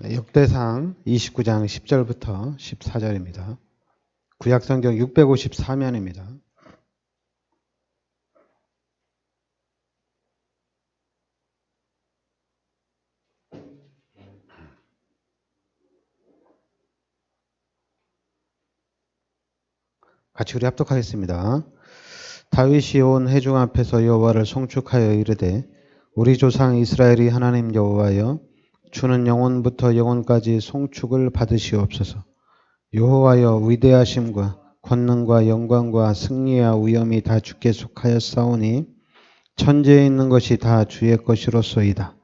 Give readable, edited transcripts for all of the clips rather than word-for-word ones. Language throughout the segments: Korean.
역대상 29장 10절부터 14절입니다. 구약성경 654면입니다. 같이 우리 합독하겠습니다. 다윗이 온 회중 앞에서 여호와를 송축하여 이르되 우리 조상 이스라엘이 하나님 여호와여 주는 영원부터 영원까지 송축을 받으시옵소서. 여호와여 위대하심과 권능과 영광과 승리와 위엄이 다 주께 속하였사오니 천지에 있는 것이 다 주의 것이로소이다.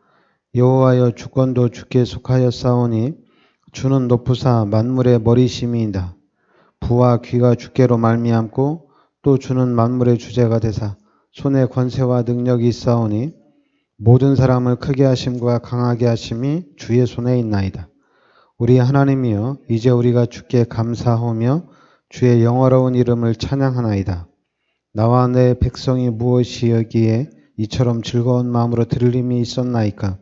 여호와여 주권도 주께 속하였사오니 주는 높으사 만물의 머리심이이다. 부와 귀가 주께로 말미암고 또 주는 만물의 주제가 되사 손에 권세와 능력이 있사오니 모든 사람을 크게 하심과 강하게 하심이 주의 손에 있나이다. 우리 하나님이여 이제 우리가 주께 감사하며 주의 영화로운 이름을 찬양하나이다. 나와 내 백성이 무엇이여기에 이처럼 즐거운 마음으로 들림이 있었나이까.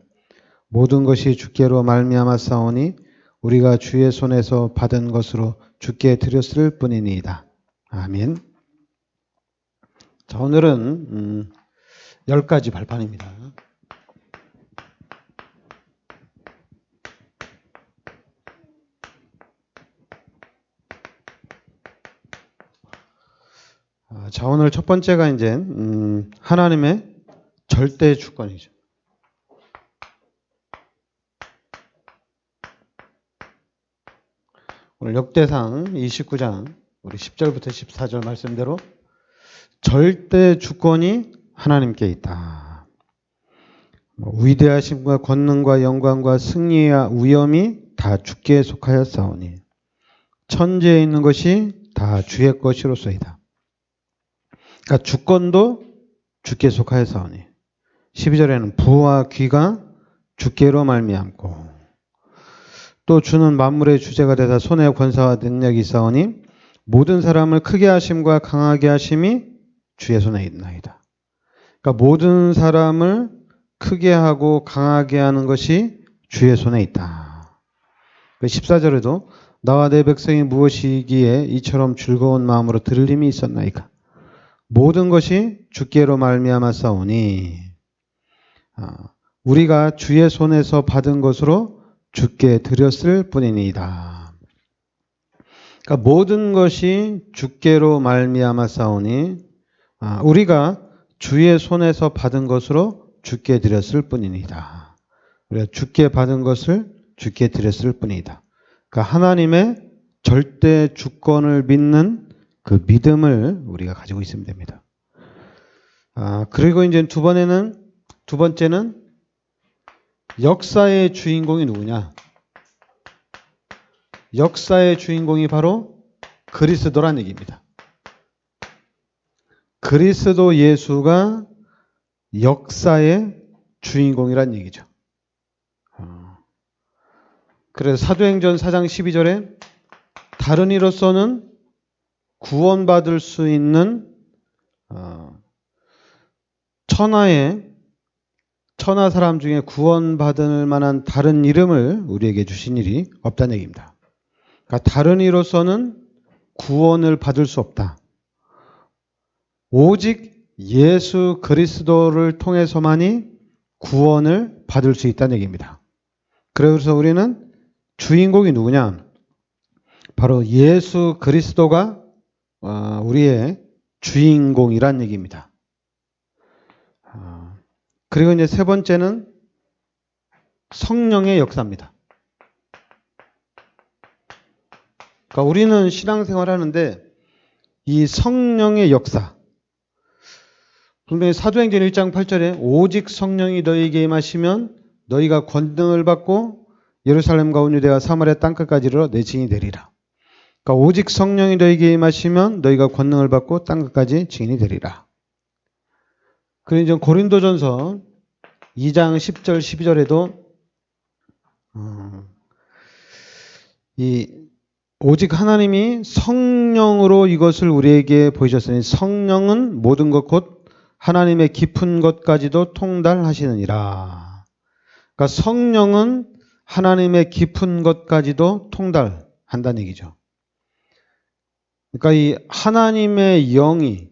모든 것이 주께로 말미암았사오니 우리가 주의 손에서 받은 것으로 주께 드렸을 뿐이니이다. 아멘. 자, 오늘은 10가지 발판입니다. 자, 오늘 첫 번째가 이제 하나님의 절대 주권이죠. 오늘 역대상 29장 우리 10절부터 14절 말씀대로 절대 주권이 하나님께 있다. 위대하심과 권능과 영광과 승리와 위엄이 다 주께 속하였사오니 천지에 있는 것이 다 주의 것이로소이다. 그러니까 주권도 주께 속하였사오니 12절에는 부와 귀가 주께로 말미암고 또 주는 만물의 주제가 되사 손에 권세와 능력이 있사오니 모든 사람을 크게 하심과 강하게 하심이 주의 손에 있나이다. 그러니까 모든 사람을 크게 하고 강하게 하는 것이 주의 손에 있다. 14절에도 나와 내 백성이 무엇이기에 이처럼 즐거운 마음으로 들림이 있었나이까. 모든 것이 주께로 말미암았사오니 우리가 주의 손에서 받은 것으로 주께 드렸을 뿐이니이다. 그러니까 모든 것이 주께로 말미암았사오니 우리가 주의 손에서 받은 것으로 주께 드렸을 뿐이니이다. 우리가 주께 받은 것을 주께 드렸을 뿐이다. 그러니까 하나님의 절대 주권을 믿는 그 믿음을 우리가 가지고 있으면 됩니다. 그리고 이제 두 번째는 역사의 주인공이 누구냐? 역사의 주인공이 바로 그리스도란 얘기입니다. 그리스도 예수가 역사의 주인공이란 얘기죠. 그래서 사도행전 4장 12절에 다른 이로서는 구원받을 수 있는 천하 사람 중에 구원받을 만한 다른 이름을 우리에게 주신 일이 없다는 얘기입니다. 그러니까 다른 이로서는 구원을 받을 수 없다. 오직 예수 그리스도를 통해서만이 구원을 받을 수 있다는 얘기입니다. 그래서 우리는 주인공이 누구냐? 바로 예수 그리스도가 우리의 주인공이란 얘기입니다. 그리고 이제 세 번째는 성령의 역사입니다. 그러니까 우리는 신앙생활 하는데 이 성령의 역사, 분명히 사도행전 1장 8절에 오직 성령이 너희에게 임하시면 너희가 권능을 받고 예루살렘과 온 유대와 사마리아 땅끝까지 이르러 내 증인이 되리라. 그러니까 오직 성령이 너희에게 임하시면 너희가 권능을 받고 땅끝까지 증인이 되리라. 그리고 이제 고린도전서 2장 10절 12절에도 오직 하나님이 성령으로 이것을 우리에게 보이셨으니 성령은 모든 것 곧 하나님의 깊은 것까지도 통달하시느니라. 그러니까 성령은 하나님의 깊은 것까지도 통달한다는 얘기죠. 그러니까 이 하나님의 영이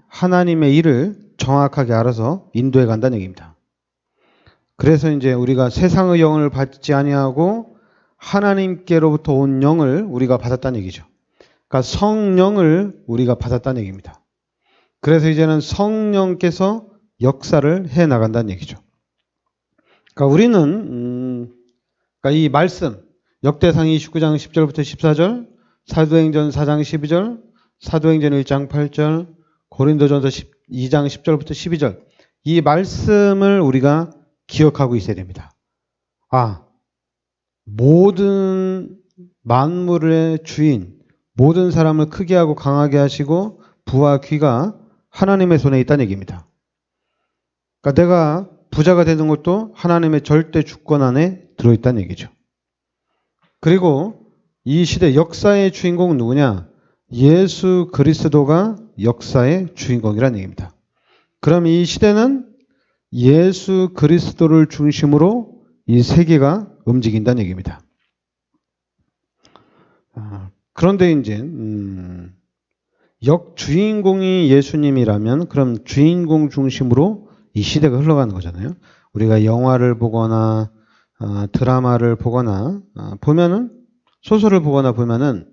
하나님의 일을 정확하게 알아서 인도해 간다는 얘기입니다. 그래서 이제 우리가 세상의 영을 받지 아니하고 하나님께로부터 온 영을 우리가 받았다는 얘기죠. 그러니까 성령을 우리가 받았다는 얘기입니다. 그래서 이제는 성령께서 역사를 해 나간다는 얘기죠. 그러니까 우리는 그러니까 이 말씀 역대상 29장 10절부터 14절, 사도행전 4장 12절, 사도행전 1장 8절, 고린도전서 2장 10절부터 12절 이 말씀을 우리가 기억하고 있어야 됩니다. 모든 만물의 주인, 모든 사람을 크게 하고 강하게 하시고 부와 귀가 하나님의 손에 있다는 얘기입니다. 그러니까 내가 부자가 되는 것도 하나님의 절대 주권 안에 들어있다는 얘기죠. 그리고 이 시대 역사의 주인공은 누구냐? 예수 그리스도가 역사의 주인공이라는 얘기입니다. 그럼 이 시대는 예수 그리스도를 중심으로 이 세계가 움직인다는 얘기입니다. 그런데 이제 역주인공이 예수님이라면 그럼 주인공 중심으로 이 시대가 흘러가는 거잖아요. 우리가 영화를 보거나 드라마를 보거나 보면은 소설을 보거나 보면은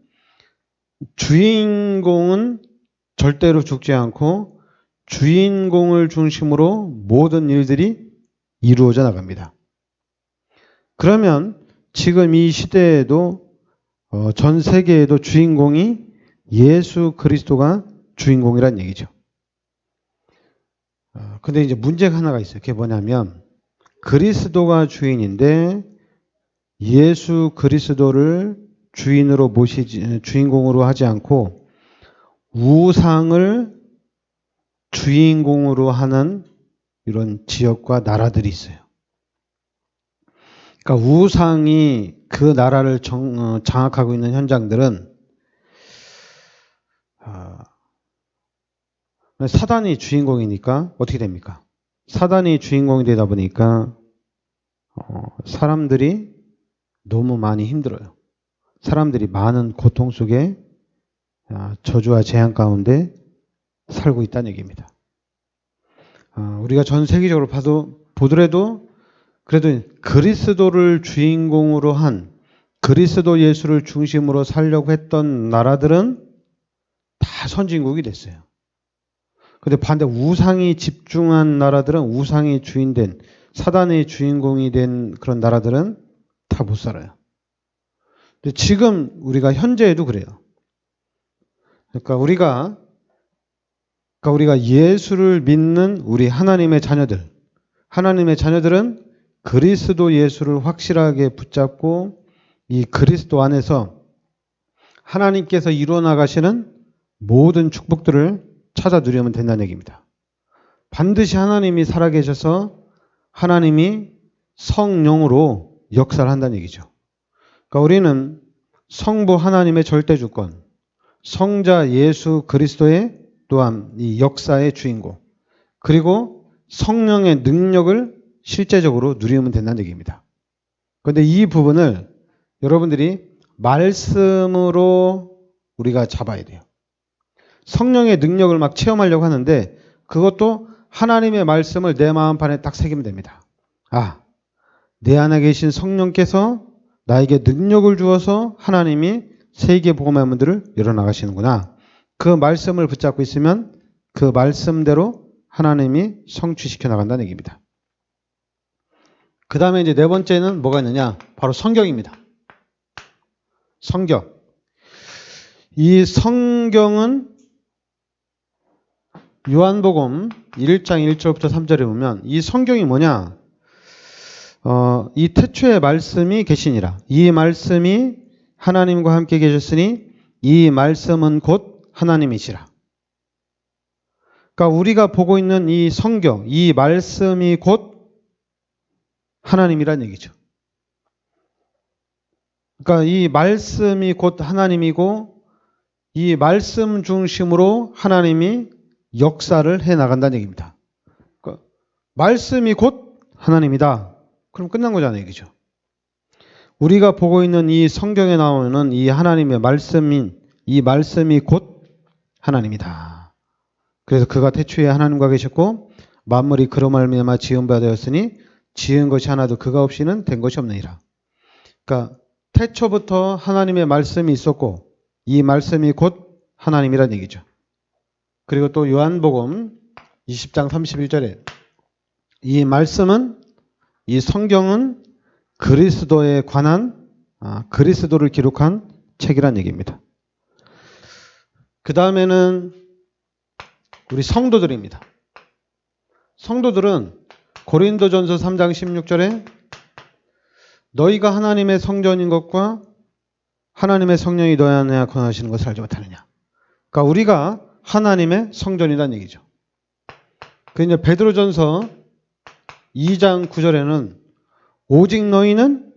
주인공은 절대로 죽지 않고 주인공을 중심으로 모든 일들이 이루어져 나갑니다. 그러면 지금 이 시대에도 전 세계에도 주인공이 예수 그리스도가 주인공이란 얘기죠. 근데 이제 문제가 하나가 있어요. 그게 뭐냐면 그리스도가 주인인데 예수 그리스도를 주인공으로 하지 않고 우상을 주인공으로 하는 이런 지역과 나라들이 있어요. 그러니까 우상이 그 나라를 장악하고 있는 현장들은 사단이 주인공이니까 어떻게 됩니까? 사단이 주인공이 되다 보니까 사람들이 너무 많이 힘들어요. 사람들이 많은 고통 속에 저주와 재앙 가운데 살고 있다는 얘기입니다. 우리가 전 세계적으로 보더라도 그래도 그리스도를 주인공으로 한 그리스도 예수를 중심으로 살려고 했던 나라들은 다 선진국이 됐어요. 근데 반대 우상이 집중한 나라들은 우상이 주인된 사단의 주인공이 된 그런 나라들은 다 못 살아요. 근데 지금 우리가 현재에도 그래요. 그러니까 우리가 예수를 믿는 우리 하나님의 자녀들은 그리스도 예수를 확실하게 붙잡고 이 그리스도 안에서 하나님께서 이루어 나가시는 모든 축복들을 찾아 누리면 된다는 얘기입니다. 반드시 하나님이 살아계셔서 하나님이 성령으로 역사를 한다는 얘기죠. 그러니까 우리는 성부 하나님의 절대주권, 성자 예수 그리스도의 또한 이 역사의 주인공, 그리고 성령의 능력을 실제적으로 누리면 된다는 얘기입니다. 그런데 이 부분을 여러분들이 말씀으로 우리가 잡아야 돼요. 성령의 능력을 막 체험하려고 하는데 그것도 하나님의 말씀을 내 마음판에 딱 새기면 됩니다. 내 안에 계신 성령께서 나에게 능력을 주어서 하나님이 세계 복음의 문들을 열어나가시는구나. 그 말씀을 붙잡고 있으면 그 말씀대로 하나님이 성취시켜 나간다는 얘기입니다. 그 다음에 이제 네 번째는 뭐가 있느냐? 바로 성경입니다. 성경. 이 성경은 요한복음 1장 1절부터 3절에 보면 이 성경이 뭐냐? 이 태초의 말씀이 계시니라. 이 말씀이 하나님과 함께 계셨으니 이 말씀은 곧 하나님이시라. 그러니까 우리가 보고 있는 이 성경, 이 말씀이 곧 하나님이란 얘기죠. 그러니까 이 말씀이 곧 하나님이고 이 말씀 중심으로 하나님이 역사를 해 나간다는 얘기입니다. 그러니까 말씀이 곧 하나님이다. 그럼 끝난 거잖아요, 얘기죠. 우리가 보고 있는 이 성경에 나오는 이 하나님의 말씀인 이 말씀이 곧 하나님이다. 그래서 그가 태초에 하나님과 계셨고 만물이 그로 말미암아 지은 바 되었으니 지은 것이 하나도 그가 없이는 된 것이 없느니라. 그러니까 태초부터 하나님의 말씀이 있었고 이 말씀이 곧 하나님이란 얘기죠. 그리고 또 요한복음 20장 31절에 이 말씀은 이 성경은 그리스도에 관한 그리스도를 기록한 책이란 얘기입니다. 그 다음에는 우리 성도들입니다. 성도들은 고린도전서 3장 16절에 너희가 하나님의 성전인 것과 하나님의 성령이 너희 안에 거하시는 것을 알지 못하느냐. 그러니까 우리가 하나님의 성전이라는 얘기죠. 그 이제 베드로전서 2장 9절에는 오직 너희는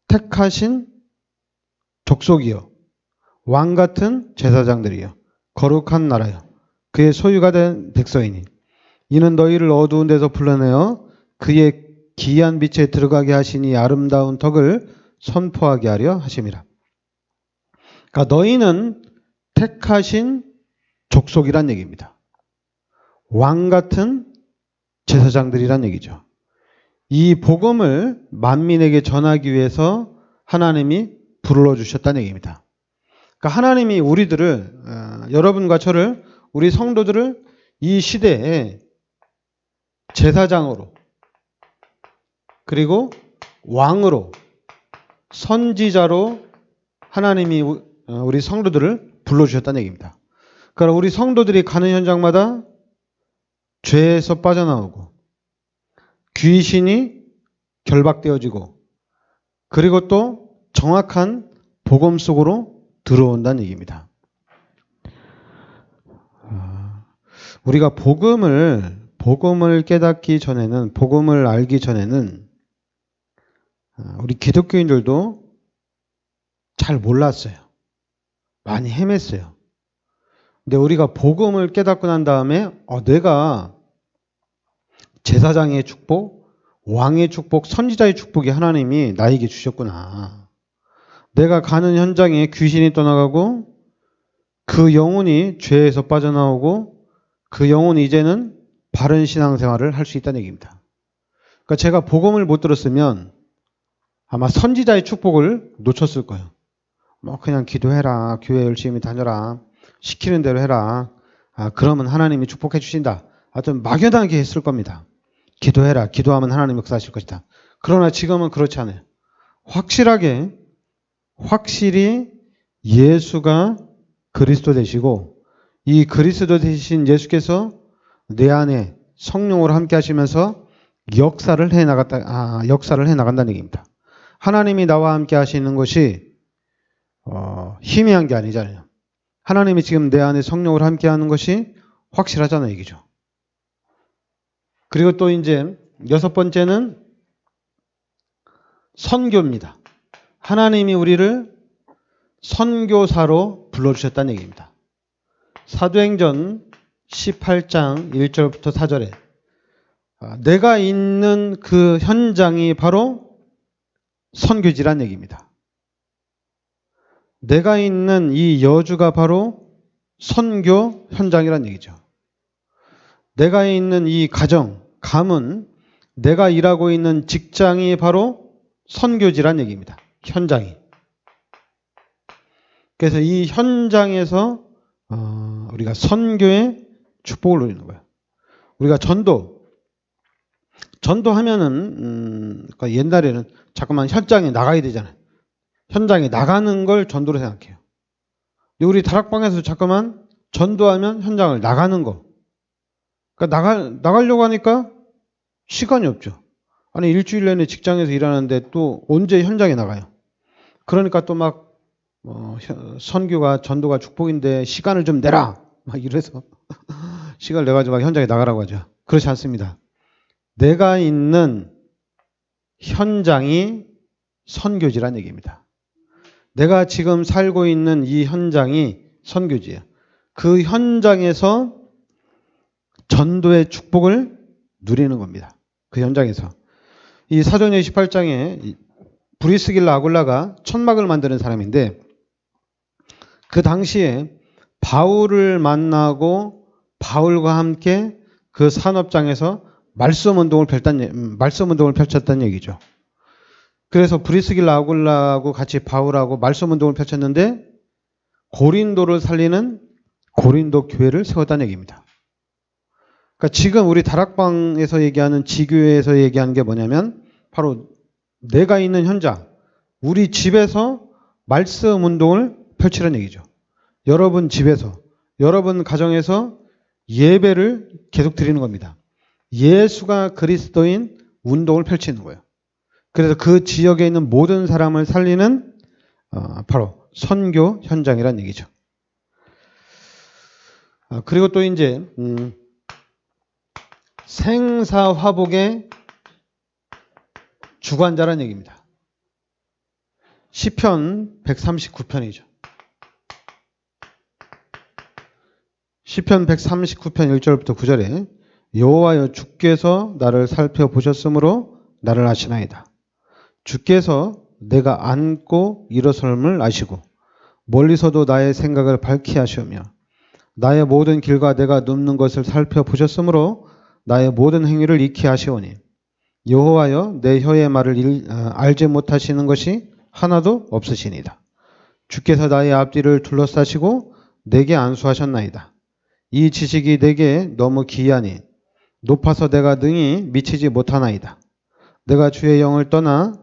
택하신 족속이요 왕 같은 제사장들이요 거룩한 나라요 그의 소유가 된 백성이니 이는 너희를 어두운 데서 불러내어 그의 기이한 빛에 들어가게 하시니 아름다운 덕을 선포하게 하려 하심이라. 그러니까 너희는 택하신 족속이란 얘기입니다. 왕 같은 제사장들이란 얘기죠. 이 복음을 만민에게 전하기 위해서 하나님이 불러주셨다는 얘기입니다. 그러니까 하나님이 우리들을 여러분과 저를 우리 성도들을 이 시대에 제사장으로 그리고 왕으로 선지자로 하나님이 우리 성도들을 불러주셨다는 얘기입니다. 그러니까 우리 성도들이 가는 현장마다 죄에서 빠져나오고 귀신이 결박되어지고 그리고 또 정확한 복음 속으로 들어온다는 얘기입니다. 우리가 복음을 깨닫기 전에는 복음을 알기 전에는 우리 기독교인들도 잘 몰랐어요. 많이 헤맸어요. 근데 우리가 복음을 깨닫고 난 다음에 내가 제사장의 축복, 왕의 축복, 선지자의 축복이 하나님이 나에게 주셨구나. 내가 가는 현장에 귀신이 떠나가고 그 영혼이 죄에서 빠져나오고 그 영혼이 이제는 바른 신앙생활을 할 수 있다는 얘기입니다. 그러니까 제가 복음을 못 들었으면 아마 선지자의 축복을 놓쳤을 거예요. 그냥 기도해라, 교회 열심히 다녀라, 시키는 대로 해라. 그러면 하나님이 축복해 주신다. 하여튼 막연하게 했을 겁니다. 기도해라. 기도하면 하나님 역사하실 것이다. 그러나 지금은 그렇지 않아요. 확실히 예수가 그리스도 되시고 이 그리스도 되신 예수께서 내 안에 성령으로 함께 하시면서 역사를 해 나간다는 얘기입니다. 하나님이 나와 함께 하시는 것이 희미한 게 아니잖아요. 하나님이 지금 내 안에 성령으로 함께 하는 것이 확실하잖아요, 얘기죠. 그리고 또 이제 6번째는 선교입니다. 하나님이 우리를 선교사로 불러주셨다는 얘기입니다. 사도행전 18장 1절부터 4절에 내가 있는 그 현장이 바로 선교지란 얘기입니다. 내가 있는 이 여주가 바로 선교 현장이란 얘기죠. 내가 있는 이 가문, 내가 일하고 있는 직장이 바로 선교지란 얘기입니다. 현장이. 그래서 이 현장에서 우리가 선교의 축복을 누리는 거예요. 우리가 전도하면은 그러니까 옛날에는 자꾸만 현장에 나가야 되잖아요. 현장에 나가는 걸 전도로 생각해요. 근데 우리 다락방에서 자꾸만 전도하면 현장을 나가는 거. 그러니까 나가려고 하니까 시간이 없죠. 아니 일주일 내내 직장에서 일하는데 또 언제 현장에 나가요? 그러니까 또 막 선교가 전도가 축복인데 시간을 좀 내라 막 이래서 시간을 내가지고 막 현장에 나가라고 하죠. 그렇지 않습니다. 내가 있는 현장이 선교지란 얘기입니다. 내가 지금 살고 있는 이 현장이 선교지예요. 그 현장에서 전도의 축복을 누리는 겁니다. 그 현장에서. 이 사도행전 28장에 브리스길라 아굴라가 천막을 만드는 사람인데 그 당시에 바울을 만나고 바울과 함께 그 산업장에서 말씀 운동을 펼쳤다는 얘기죠. 그래서 브리스길라 아굴라하고 같이 바울하고 말씀 운동을 펼쳤는데 고린도를 살리는 고린도 교회를 세웠다는 얘기입니다. 그러니까 지금 우리 다락방에서 얘기하는 지교회에서 얘기하는 게 뭐냐면 바로 내가 있는 현장, 우리 집에서 말씀 운동을 펼치라는 얘기죠. 여러분 집에서, 여러분 가정에서 예배를 계속 드리는 겁니다. 예수가 그리스도인 운동을 펼치는 거예요. 그래서 그 지역에 있는 모든 사람을 살리는 바로 선교 현장이라는 얘기죠. 그리고 또 이제 생사화복의 주관자라는 얘기입니다. 시편 139편이죠. 시편 139편 1절부터 9절에 여호와여 주께서 나를 살펴보셨으므로 나를 아시나이다. 주께서 내가 앉고 일어섬을 아시고 멀리서도 나의 생각을 밝히 하시오며 나의 모든 길과 내가 눕는 것을 살펴보셨으므로 나의 모든 행위를 익히 하시오니 여호와여 내 혀의 말을 알지 못하시는 것이 하나도 없으시니이다. 주께서 나의 앞뒤를 둘러싸시고 내게 안수하셨나이다. 이 지식이 내게 너무 기이하니 높아서 내가 능히 미치지 못하나이다. 내가 주의 영을 떠나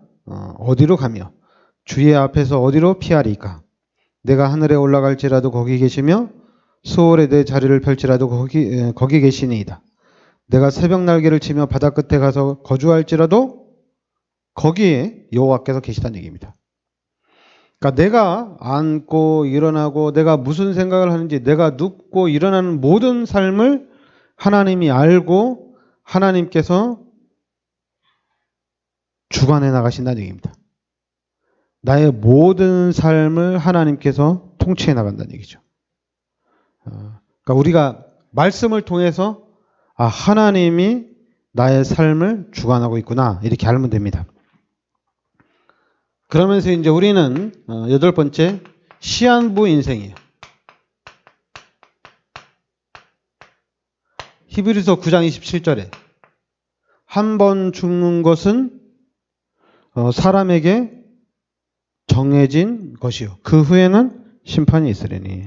어디로 가며 주의 앞에서 어디로 피하리까? 내가 하늘에 올라갈지라도 거기 계시며 수월에 내 자리를 펼지라도 거기 계시니이다. 내가 새벽 날개를 치며 바다 끝에 가서 거주할지라도 거기에 여호와께서 계시다는 얘기입니다. 그러니까 내가 앉고 일어나고 내가 무슨 생각을 하는지 내가 눕고 일어나는 모든 삶을 하나님이 알고 하나님께서 주관해 나가신다는 얘기입니다. 나의 모든 삶을 하나님께서 통치해 나간다는 얘기죠. 그러니까 우리가 말씀을 통해서 하나님이 나의 삶을 주관하고 있구나 이렇게 알면 됩니다. 그러면서 이제 우리는 8번째 시한부 인생이에요. 히브리서 9장 27절에 한 번 죽는 것은 사람에게 정해진 것이요 그 후에는 심판이 있으리니.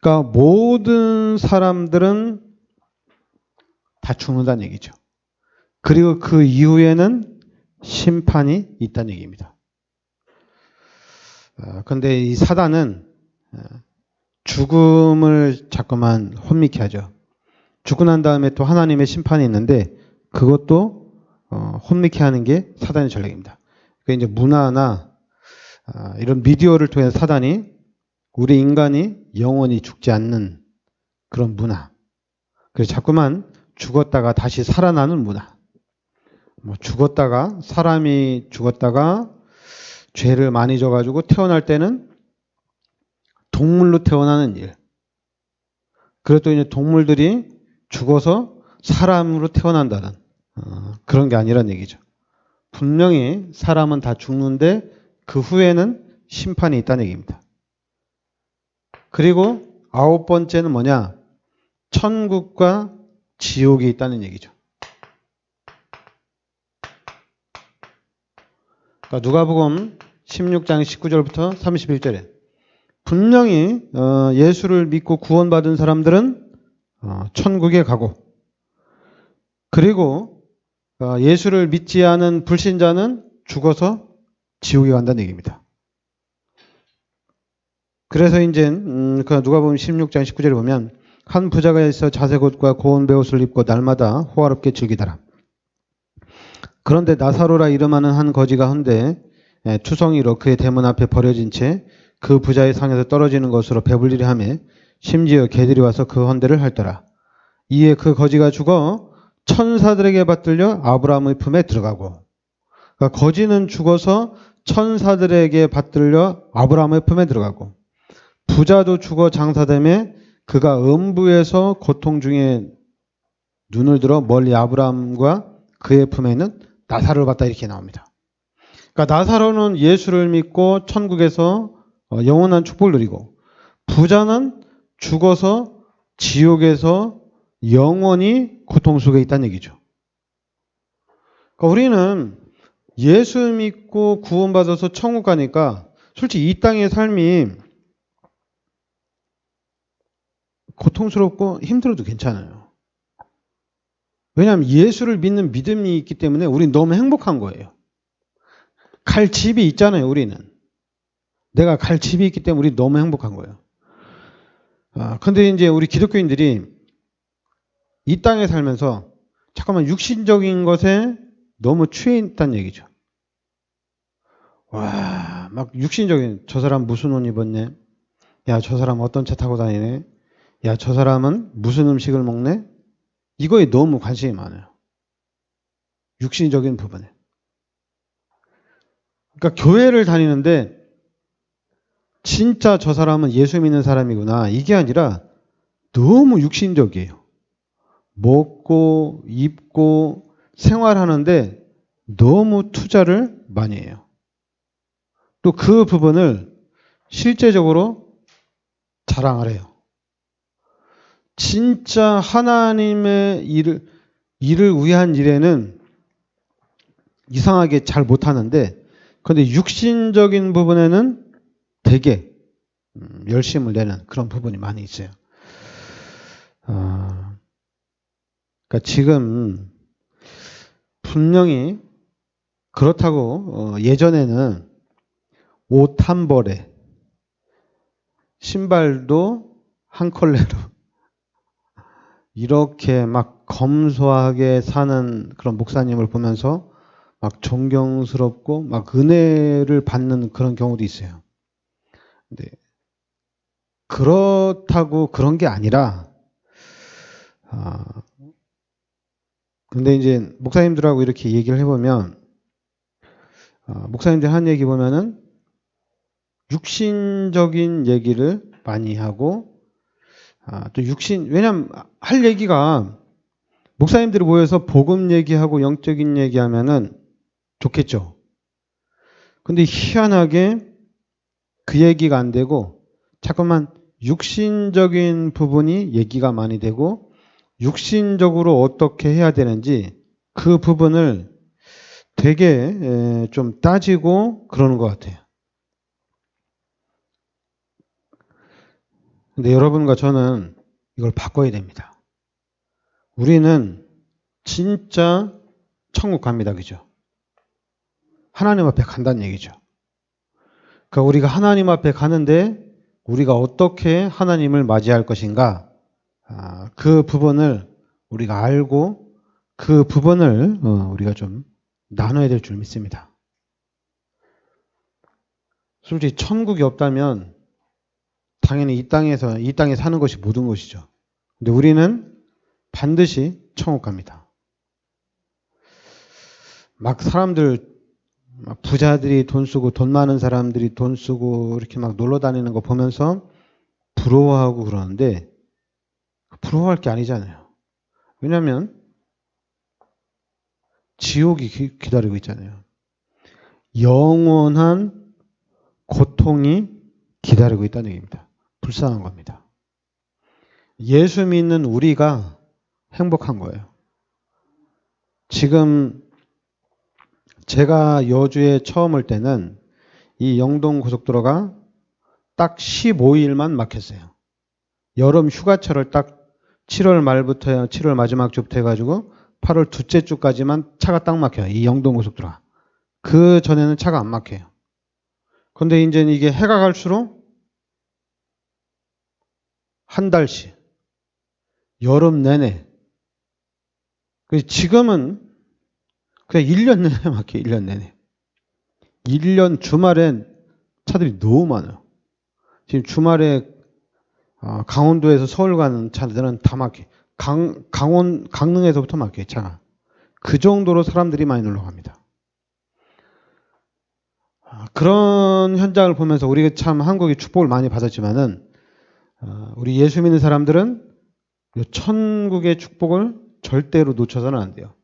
그러니까 모든 사람들은 다 죽는다는 얘기죠. 그리고 그 이후에는 심판이 있다는 얘기입니다. 그런데 이 사단은 죽음을 자꾸만 혼미케 하죠. 죽고 난 다음에 또 하나님의 심판이 있는데 그것도 혼미케 하는 게 사단의 전략입니다. 그러니까 이제 문화나 이런 미디어를 통해 사단이 우리 인간이 영원히 죽지 않는 그런 문화. 그래서 자꾸만 죽었다가 다시 살아나는 문화. 사람이 죽었다가 죄를 많이 져가지고 태어날 때는 동물로 태어나는 일. 그리고 또 이제 동물들이 죽어서 사람으로 태어난다는 그런 게 아니란 얘기죠. 분명히 사람은 다 죽는데 그 후에는 심판이 있다는 얘기입니다. 그리고 9번째는 뭐냐? 천국과 지옥이 있다는 얘기죠. 그러니까 누가복음 16장 19절부터 31절에 분명히 예수를 믿고 구원받은 사람들은 천국에 가고 그리고 예수를 믿지 않은 불신자는 죽어서 지옥에 간다는 얘기입니다. 그래서 이제 누가복음 16장 19절에 보면 한 부자가 있어 자색옷과 고운 베옷을 입고 날마다 호화롭게 즐기더라. 그런데 나사로라 이름하는 한 거지가 한데 투성이로 그의 대문 앞에 버려진 채 그 부자의 상에서 떨어지는 것으로 배불리려 하며 심지어 개들이 와서 그 헌대를 핥더라. 이에 그 거지가 죽어 천사들에게 받들려 아브라함의 품에 들어가고, 그러니까 거지는 죽어서 천사들에게 받들려 아브라함의 품에 들어가고, 부자도 죽어 장사되매 그가 음부에서 고통 중에 눈을 들어 멀리 아브라함과 그의 품에는 나사로를 봤다 이렇게 나옵니다. 그러니까 나사로는 예수를 믿고 천국에서 영원한 축복을 누리고 부자는 죽어서 지옥에서 영원히 고통 속에 있다는 얘기죠. 그러니까 우리는 예수 믿고 구원받아서 천국 가니까 솔직히 이 땅의 삶이 고통스럽고 힘들어도 괜찮아요. 왜냐하면 예수를 믿는 믿음이 있기 때문에 우리는 너무 행복한 거예요. 갈 집이 있잖아요, 우리는. 내가 갈 집이 있기 때문에 우리 너무 행복한 거예요. 근데 이제 우리 기독교인들이 이 땅에 살면서 잠깐만 육신적인 것에 너무 취해 있다는 얘기죠. 와, 막 육신적인, 저 사람 무슨 옷 입었네? 야, 저 사람 어떤 차 타고 다니네? 야, 저 사람은 무슨 음식을 먹네? 이거에 너무 관심이 많아요. 육신적인 부분에. 그러니까 교회를 다니는데 진짜 저 사람은 예수 믿는 사람이구나. 이게 아니라 너무 육신적이에요. 먹고 입고 생활하는데 너무 투자를 많이 해요. 또 그 부분을 실제적으로 자랑을 해요. 진짜 하나님의 일을 위한 일에는 이상하게 잘 못하는데 그런데 육신적인 부분에는 되게 열심을 내는 그런 부분이 많이 있어요. 그러니까 지금 분명히 그렇다고 예전에는 옷 한 벌에 신발도 한 컬레로 이렇게 막 검소하게 사는 그런 목사님을 보면서 막 존경스럽고 막 은혜를 받는 그런 경우도 있어요. 근데 그렇다고 그런 게 아니라 근데 이제 목사님들하고 이렇게 얘기를 해보면 목사님들 한 얘기 보면은 육신적인 얘기를 많이 하고 또 왜냐면 할 얘기가 목사님들이 모여서 복음 얘기하고 영적인 얘기하면은 좋겠죠. 근데 희한하게 그 얘기가 안 되고 자꾸만 육신적인 부분이 얘기가 많이 되고 육신적으로 어떻게 해야 되는지 그 부분을 되게 좀 따지고 그러는 것 같아요. 근데 여러분과 저는 이걸 바꿔야 됩니다. 우리는 진짜 천국 갑니다. 그죠? 하나님 앞에 간다는 얘기죠. 그러니까 우리가 하나님 앞에 가는데 우리가 어떻게 하나님을 맞이할 것인가 그 부분을 우리가 알고 그 부분을 우리가 좀 나눠야 될 줄 믿습니다. 솔직히 천국이 없다면 당연히 이 땅에 사는 것이 모든 것이죠. 근데 우리는 반드시 천국 갑니다. 막 사람들 막 부자들이 돈 쓰고 돈 많은 사람들이 돈 쓰고 이렇게 막 놀러 다니는 거 보면서 부러워하고 그러는데 부러워할 게 아니잖아요. 왜냐하면 지옥이 기다리고 있잖아요. 영원한 고통이 기다리고 있다는 얘기입니다. 불쌍한 겁니다. 예수 믿는 우리가 행복한 거예요. 지금 제가 여주에 처음 올 때는 이 영동 고속도로가 딱 15일만 막혔어요. 여름 휴가철을 딱 7월 말부터 7월 마지막 주부터 해가지고 8월 둘째 주까지만 차가 딱 막혀요. 이 영동 고속도로가. 그 전에는 차가 안 막혀요. 근데 이제 이게 해가 갈수록 한 달씩 여름 내내 지금은 그냥 1년 내내 막혀요. 1년 내내. 1년 주말엔 차들이 너무 많아요. 지금 주말에 강원도에서 서울 가는 차들은 다 막혀요. 강릉에서부터 막혀요. 차가. 그 정도로 사람들이 많이 놀러 갑니다. 그런 현장을 보면서 우리가 참 한국이 축복을 많이 받았지만은 우리 예수 믿는 사람들은 천국의 축복을 절대로 놓쳐서는 안 돼요.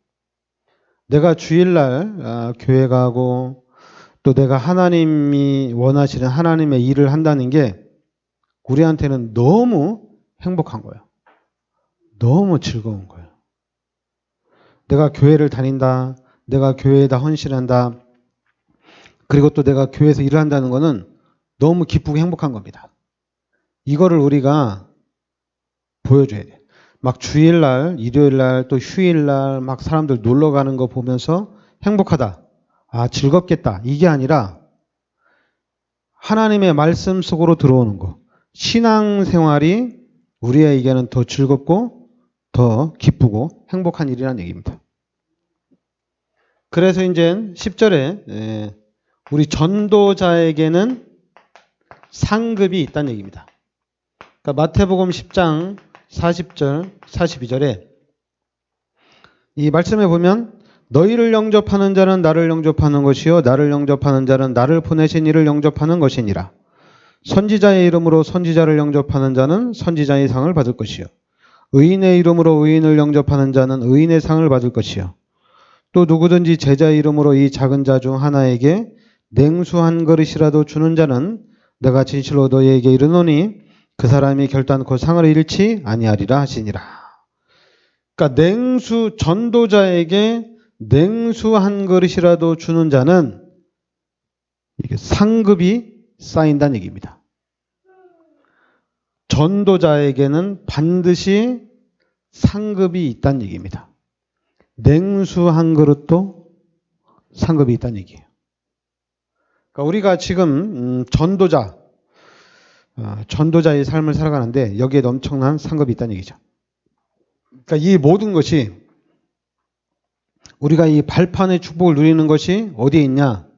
내가 주일날 교회 가고 또 내가 하나님이 원하시는 하나님의 일을 한다는 게 우리한테는 너무 행복한 거예요. 너무 즐거운 거예요. 내가 교회를 다닌다. 내가 교회에다 헌신한다. 그리고 또 내가 교회에서 일을 한다는 거는 너무 기쁘고 행복한 겁니다. 이거를 우리가 보여줘야 돼요. 막 주일날, 일요일날, 또 휴일날 막 사람들 놀러 가는 거 보면서 행복하다. 아, 즐겁겠다. 이게 아니라 하나님의 말씀 속으로 들어오는 거. 신앙생활이 우리에게는 더 즐겁고 더 기쁘고 행복한 일이라는 얘기입니다. 그래서 이제 10절에 우리 전도자에게는 상급이 있다는 얘기입니다. 그러니까 마태복음 10장 40절, 42절에 이 말씀에 보면 너희를 영접하는 자는 나를 영접하는 것이요 나를 영접하는 자는 나를 보내신 이를 영접하는 것이니라. 선지자의 이름으로 선지자를 영접하는 자는 선지자의 상을 받을 것이요 의인의 이름으로 의인을 영접하는 자는 의인의 상을 받을 것이요 또 누구든지 제자의 이름으로 이 작은 자 중 하나에게 냉수 한 그릇이라도 주는 자는 내가 진실로 너희에게 이르노니 그 사람이 결단코 상을 잃지 아니하리라 하시니라. 그러니까 전도자에게 냉수 한 그릇이라도 주는 자는 이게 상급이 쌓인다는 얘기입니다. 전도자에게는 반드시 상급이 있다는 얘기입니다. 냉수 한 그릇도 상급이 있다는 얘기예요. 그러니까 우리가 지금 전도자의 삶을 살아가는데 여기에 엄청난 상급이 있다는 얘기죠. 그러니까 이 모든 것이 우리가 이 발판의 축복을 누리는 것이 어디에 있냐?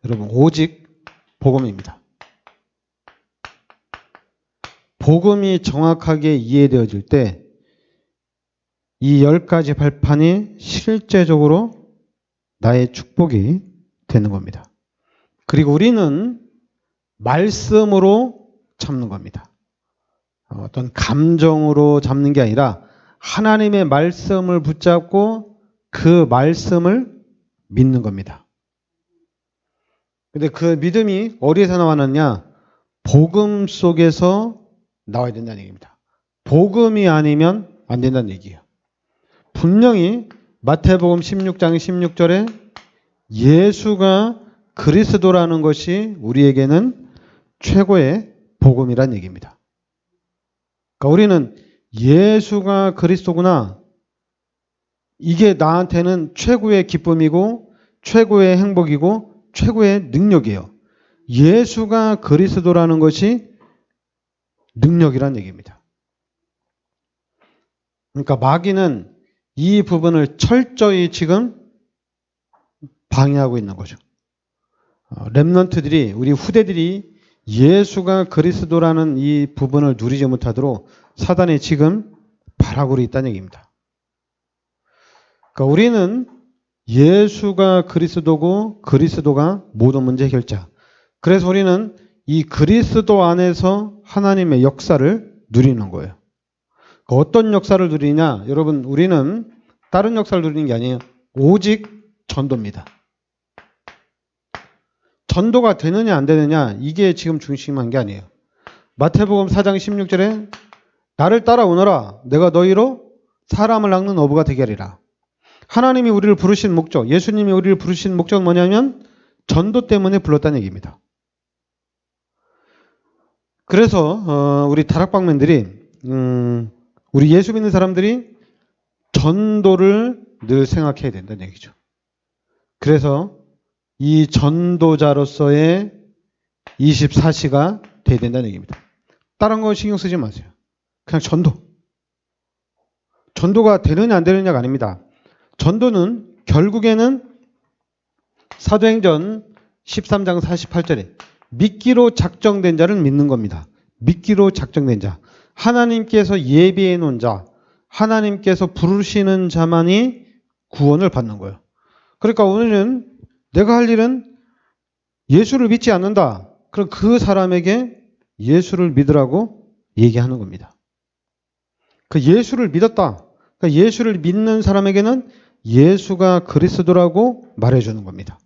여러분, 오직 복음입니다. 복음이 정확하게 이해되어질 때 이 10가지 발판이 실제적으로 나의 축복이 되는 겁니다. 그리고 우리는 말씀으로 잡는 겁니다. 어떤 감정으로 잡는 게 아니라 하나님의 말씀을 붙잡고 그 말씀을 믿는 겁니다. 근데 그 믿음이 어디에서 나왔느냐? 복음 속에서 나와야 된다는 얘기입니다. 복음이 아니면 안 된다는 얘기예요. 분명히 마태복음 16장 16절에 예수가 그리스도라는 것이 우리에게는 최고의 복음이란 얘기입니다. 그러니까 우리는 예수가 그리스도구나. 이게 나한테는 최고의 기쁨이고 최고의 행복이고 최고의 능력이에요. 예수가 그리스도라는 것이 능력이란 얘기입니다. 그러니까 마귀는 이 부분을 철저히 지금 방해하고 있는 거죠. 렘넌트들이, 우리 후대들이 예수가 그리스도라는 이 부분을 누리지 못하도록 사단이 지금 바라고 있다는 얘기입니다. 그러니까 우리는 예수가 그리스도고 그리스도가 모든 문제 해결자. 그래서 우리는 이 그리스도 안에서 하나님의 역사를 누리는 거예요. 어떤 역사를 누리냐? 여러분, 우리는 다른 역사를 누리는 게 아니에요. 오직 전도입니다. 전도가 되느냐 안 되느냐 이게 지금 중심한 게 아니에요. 마태복음 4장 16절에 나를 따라오너라 내가 너희로 사람을 낚는 어부가 되게 하리라. 하나님이 우리를 부르신 목적, 예수님이 우리를 부르신 목적은 뭐냐면 전도 때문에 불렀다는 얘기입니다. 그래서 우리 다락방맨들이 우리 예수 믿는 사람들이 전도를 늘 생각해야 된다는 얘기죠. 그래서 이 전도자로서의 24시가 돼야 된다는 얘기입니다. 다른 거 신경 쓰지 마세요. 그냥 전도. 전도가 되느냐 안 되느냐가 아닙니다. 전도는 결국에는 사도행전 13장 48절에 믿기로 작정된 자를 믿는 겁니다. 믿기로 작정된 자. 하나님께서 예비해 놓은 자, 하나님께서 부르시는 자만이 구원을 받는 거예요. 그러니까 오늘은 내가 할 일은 예수를 믿지 않는다. 그럼 그 사람에게 예수를 믿으라고 얘기하는 겁니다. 그 예수를 믿었다. 그러니까 예수를 믿는 사람에게는 예수가 그리스도라고 말해주는 겁니다.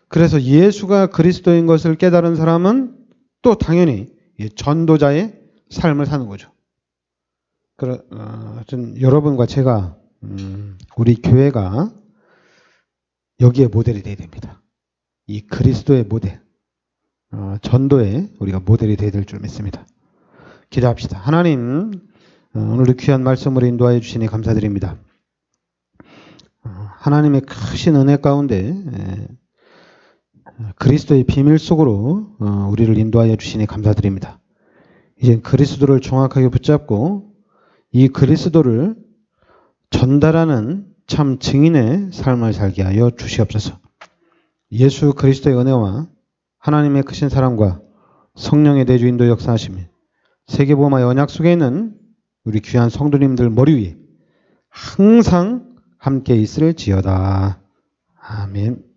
그래서 예수가 그리스도인 것을 깨달은 사람은 또 당연히 전도자의 삶을 사는 거죠. 여러분과 제가 우리 교회가 여기에 모델이 돼야 됩니다. 이 그리스도의 모델, 전도에 우리가 모델이 돼야 될 줄 믿습니다. 기도합시다. 하나님, 오늘도 귀한 말씀으로 인도하여 주시니 감사드립니다. 하나님의 크신 은혜 가운데 그리스도의 비밀 속으로 우리를 인도하여 주시니 감사드립니다. 이제 그리스도를 정확하게 붙잡고 이 그리스도를 전달하는 참 증인의 삶을 살게 하여 주시옵소서. 예수 그리스도의 은혜와 하나님의 크신 사랑과 성령의 대주인도 역사하시며 세계복음화의 언약 속에 있는 우리 귀한 성도님들 머리 위에 항상 함께 있을지어다. 아멘.